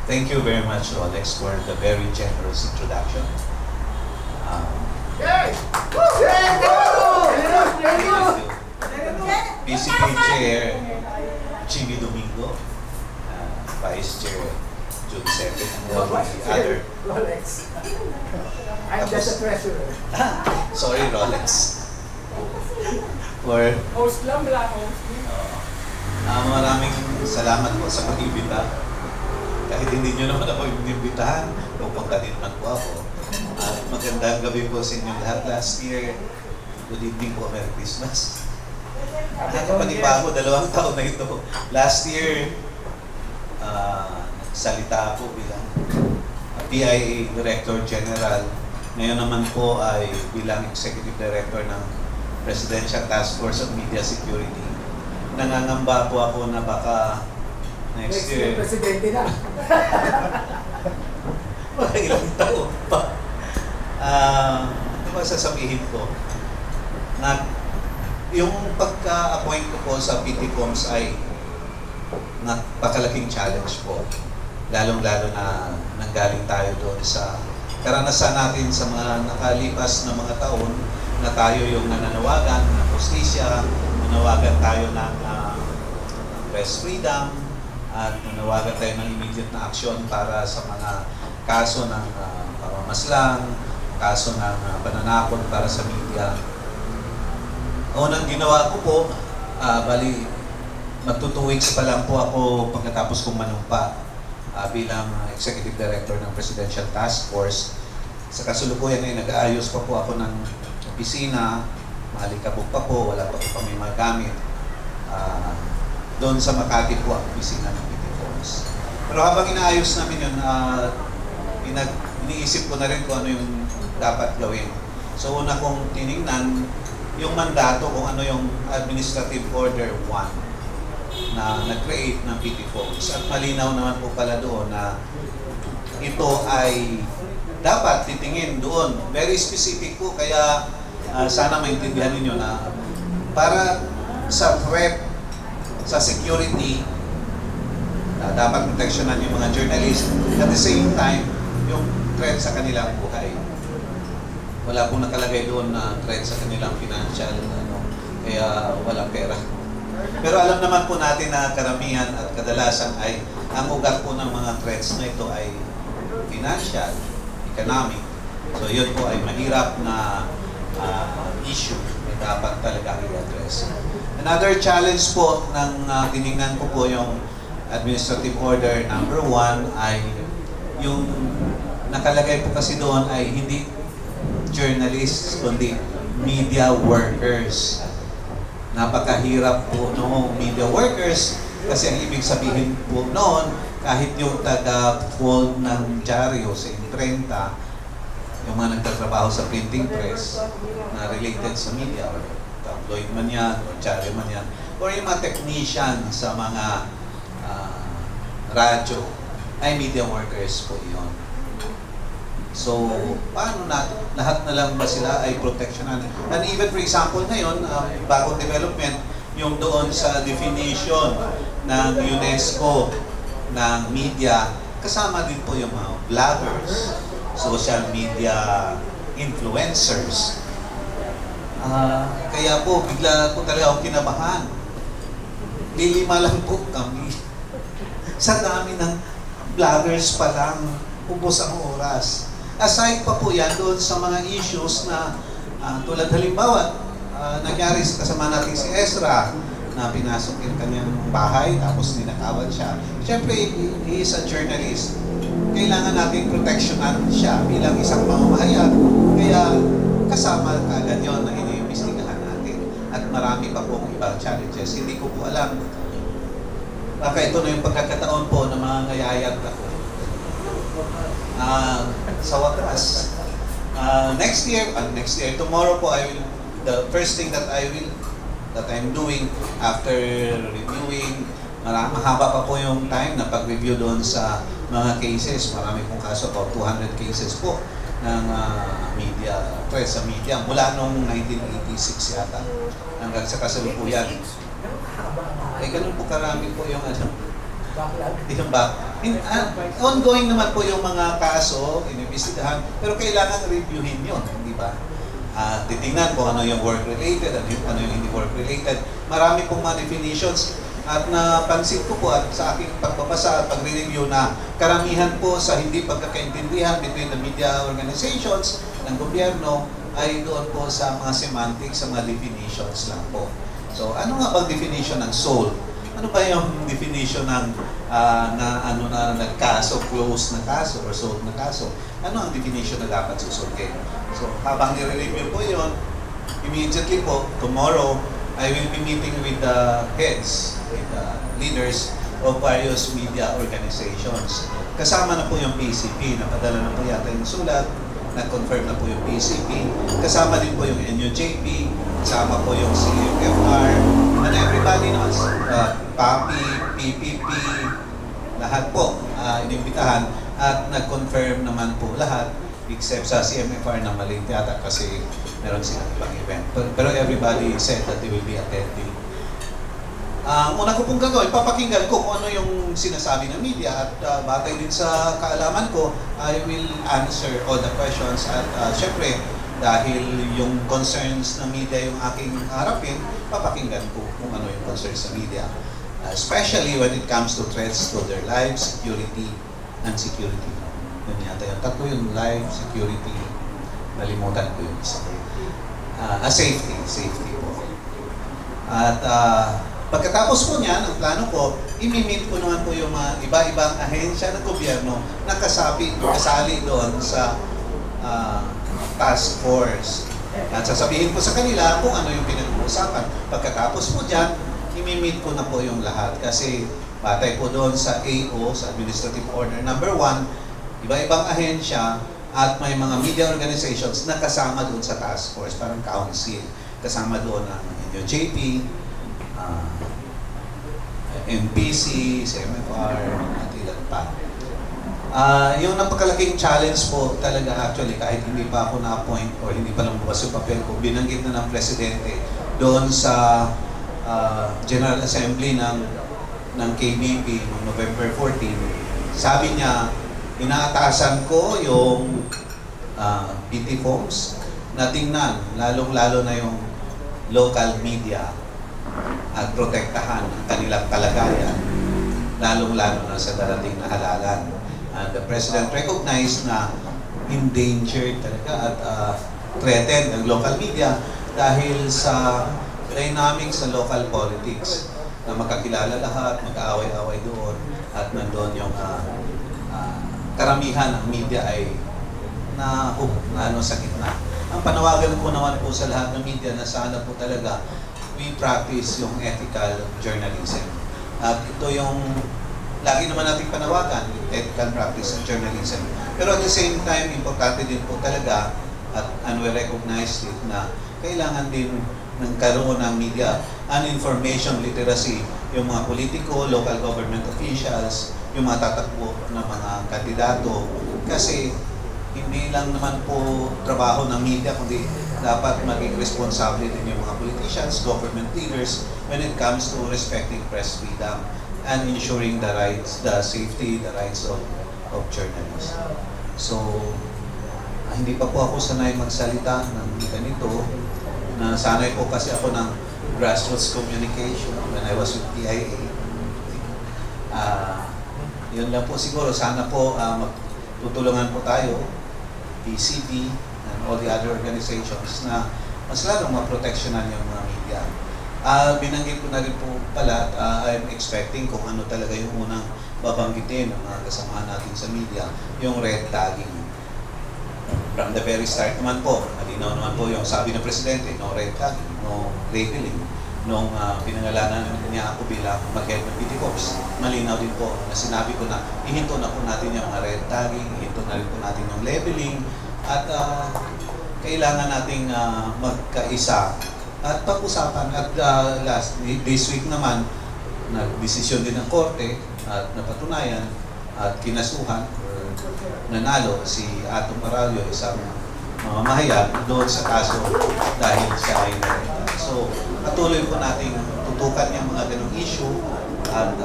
Thank you very much, Rolex, for the very generous introduction. Yay! Thank you. PCK Chair Jimmy Domingo, Vice Chair June 2nd, and all the other. Rolex. I'm just a treasurer. Sorry, Rolex. For Host lang, wala host. maraming salamat po sa pag-ibita. Kahit hindi nyo naman ako inimbitahan, pupunta din naman po ako. Magandang gabi po sa inyong lahat. Last year, good evening po, Merry Christmas. Nakapanipa ako, 2 taon na ito. Last year, nagsalita ako bilang PIA Director General. Ngayon naman po ay bilang Executive Director ng Presidential Task Force on Media Security. Nangangamba po ako na baka next year, Presidente na. mga ilang taon pa. Ano ba sasabihin ko? Na yung pagka-appoint ko po sa PTCOMS ay napakalaking challenge po. Lalong-lalo na nanggaling tayo doon sa karanasan natin sa mga nakalipas na mga taon na tayo yung nananawagan ng hustisya, nanawagan tayo ng press freedom, at nanawagan tayo ng immediate na aksyon para sa mga kaso ng pamamaslang, kaso ng pananakot para sa media. Unang ginawa ko po, bali, magto 2 weeks pa lang po ako pagkatapos kong manumpa bilang Executive Director ng Presidential Task Force. Sa kasulukuyan ay nag-aayos pa po ako ng opisina, malikabog pa po, wala pa po kami magamit. Doon sa Makati po ang opisina ng PTCOMS. Pero habang inaayos namin yun, iniisip ko na rin kung ano yung dapat gawin. So una kong tinignan yung mandato kung ano yung Administrative Order 1 na nag-create ng PTCOMS. At malinaw naman po pala doon na ito ay dapat titingin doon. Very specific po, kaya sana maintindihan ninyo na para sa threat sa security, dapat proteksyonan yung mga journalist. At the same time, yung threat sa kanilang buhay. Wala pong nakalagay doon na threat sa kanilang financial, kaya walang pera. Pero alam naman po natin na karamihan at kadalasan ay ang ugat po ng mga threats na ito ay financial, economic. So yun po ay mahirap na issue na dapat talaga i-address. Another challenge po ng tinignan ko po yung Administrative Order number 1 ay yung nakalagay po kasi doon ay hindi journalists kundi media workers. Napakahirap po noong media workers kasi ang ibig sabihin po noon kahit yung taga-fold ng dyaryo sa imprenta, yung mga nagtatrabaho sa printing press na related sa media, or tabloid man yan, or dyaryo man yan, or yung mga technician sa mga radyo, ay media workers po yun. So, paano na, lahat na lang ba sila ay protectionan? And even for example ngayon, bagong development, yung doon sa definition ng UNESCO ng media, kasama din po yung mga vloggers, social media influencers. Kaya po, bigla po talaga akong kinabahan. Lilima lang po kami. Sa dami ng vloggers pa lang, ubos ang oras. Aside pa po yan doon sa mga issues na tulad halimbawa, nangyari sa kasama natin si Ezra na pinasok yung kanyang bahay tapos ninakawan siya. Siyempre, he is a journalist. Kailangan natin proteksyonan siya bilang isang mamamahayag. Kaya kasama agad yun na iniimbestigahan natin. At marami pa pong ibang challenges. Hindi ko po alam. Baka ito na yung pagkakataon po na mga ngayayag ako. Sa wakas, next year, tomorrow po, the first thing that I'm doing after reviewing, mahaba pa po yung time na pag-review doon sa mga cases. Marami pong kaso, about 200 cases po ng media, press sa media, mula noong 1986 yata, hanggang sa kasalukuyan. Ganun po karami po yung Backlog. yung back. Ongoing naman po yung mga kaso, inimbestigahan, pero kailangan reviewin yun, di ba? Titingnan kung ano yung work-related, ano yung hindi work-related. Marami pong mga definitions at napansin ko po at sa aking pagbabasa at pagre-review na karamihan po sa hindi pagkakaintindihan between the media organizations ng gobyerno ay doon po sa mga semantics, sa mga definitions lang po. So, ano nga bang definition ng soul? Ano ba yung definition ng nagkaso, close na kaso, or solved na kaso? Ano ang definition na dapat susundin? So, habang nire-review po yun, immediately po, tomorrow, I will be meeting with the heads, with the leaders of various media organizations. Kasama na po yung PCP, napadala na po yata yung sulat, na-confirm na po yung PCP, kasama din po yung NUJP, kasama po yung CFFR, and everybody knows, PAPI, PPP, lahat po inimbitahan at nag-confirm naman po lahat except sa CMFR na mali yata kasi meron silang ibang event. Pero everybody said that they will be attending. Una ko pong gagawin, papakinggan ko kung ano yung sinasabi ng media at batay din sa kaalaman ko, I will answer all the questions at syempre, dahil yung concerns ng media yung aking harapin, papakinggan ko kung ano yung concerns ng media. Especially when it comes to threats to their lives, security, and security. Yun yata yung tatlo yung life, security, nalimutan ko yung isa. Safety po. At pagkatapos po niyan, ang plano ko, imimit ko naman po yung mga iba-ibang ahensya ng gobyerno na kasali doon sa task force. At sasabihin ko sa kanila kung ano yung pinag-uusapan. Pagkatapos po dyan, imimit ko na po yung lahat. Kasi batay po doon sa AO, sa Administrative Order Number 1, iba-ibang ahensya at may mga media organizations na kasama doon sa task force, parang council. Kasama doon ang NUJP, MPC, CMFR, at ilan pa. Yung napakalaking challenge po talaga actually kahit hindi pa ako na-appoint or hindi pa lumabas yung papel ko, binanggit na ng Presidente doon sa General Assembly ng KBP noong November 14. Sabi niya, inaatasan ko yung PT Forms na tingnan, lalong-lalo na yung local media at protektahan ang kanilang kalagayan, lalong-lalo na sa darating na halalan. And the President recognized na endangered talaga at threatened ang local media dahil sa dynamics sa local politics na magkakilala lahat, mag-aaway-away doon at nandoon yung karamihan ng media ay sa gitna. Ang panawagan ko naman po sa lahat ng media na sana po talaga we practice yung ethical journalism. At ito yung lagi naman nating panawagan, ethical practice ng journalism. Pero at the same time, importante din po talaga at we recognize it na kailangan din ng karoon ng media and information literacy yung mga politiko, local government officials, yung mga tatakbo ng mga kandidato. Kasi hindi lang naman po trabaho ng media, kundi dapat maging responsable din yung mga politicians, government leaders when it comes to respecting press freedom and ensuring the rights, the safety, the rights of journalists. So, hindi pa po ako sanay magsalita ng ganito. Sanay po kasi ako ng grassroots communication when I was with TIA. Yun lang po siguro. Sana po tutulungan po tayo, PCP, and all the other organizations na mas lalong maproteksyonan yung mga media. Binanggit ko na rin po pala, I'm expecting kung ano talaga yung unang babanggitin ng mga kasamahan natin sa media, yung red tagging. From the very start naman po, malinaw naman po yung sabi ng Presidente, no red tagging, no labeling. Nung pinangalanan niya ako bilang mag-head ng PT Corps, malinaw din po na sinabi ko na ihinto na po natin yung mga red tagging, ihinto na rin po natin yung labeling, at kailangan nating magkaisa at pag-usapan. At this week naman, nag-desisyon din ng Korte at napatunayan at kinasuhan or nanalo si Atong Maralio, isang mamahayag doon sa kaso dahil siya ay narita. So, patuloy po nating tutukan yung mga ganong issue at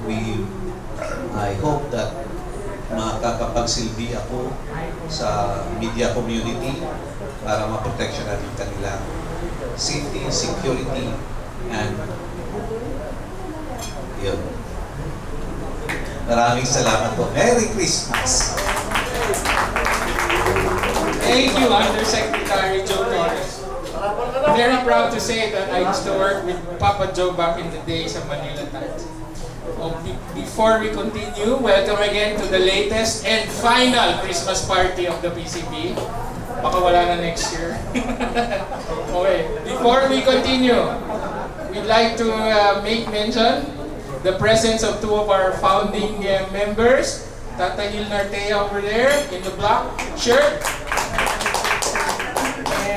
we I hope that makakapagsilbi ako sa media community para maprotection natin kanilang safety, security, and yun. Maraming salamat po. Merry Christmas! Thank you, Undersecretary Joe Torres. Very proud to say that I used to work with Papa Joe back in the days of Manila Times. Before we continue, welcome again to the latest and final Christmas party of the PCP. Baka wala na next year. Okay, before we continue, we'd like to make mention the presence of two of our founding members, Tata Hil Nartea over there in the black shirt,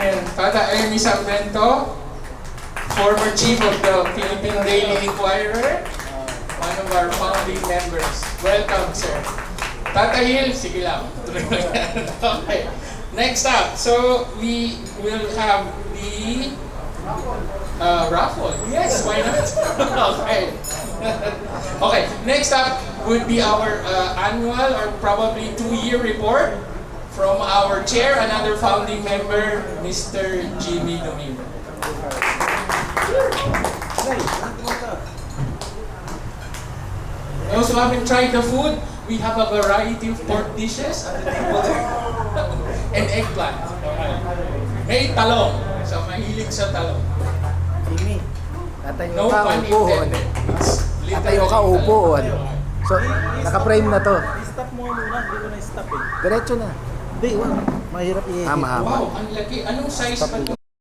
and Tata Ernie Sarmiento, former chief of the Philippine Daily Inquirer, one of our founding members. Welcome, sir. Tata Hil, sige lang. Okay. Next up, so we will have the raffle. Yes, why not? Okay. Okay, next up would be our annual or probably 2-year report from our chair, another founding member, Mr. Jimmy Domingo. Those who haven't tried the food, we have a variety of pork dishes at the table there. And eggplant. May talong. So, mahilig sa talong. Jimmy, tatayo No ka, pun upo. intended. It's Tatayo ka, literally upo. talong. So, naka-frame na to. I-stop mo muna, hindi ko na-stop eh. Diretso na. Hindi, wala. Mahirap i-edit. Tama. Wow, ang laki. Anong size pa ito?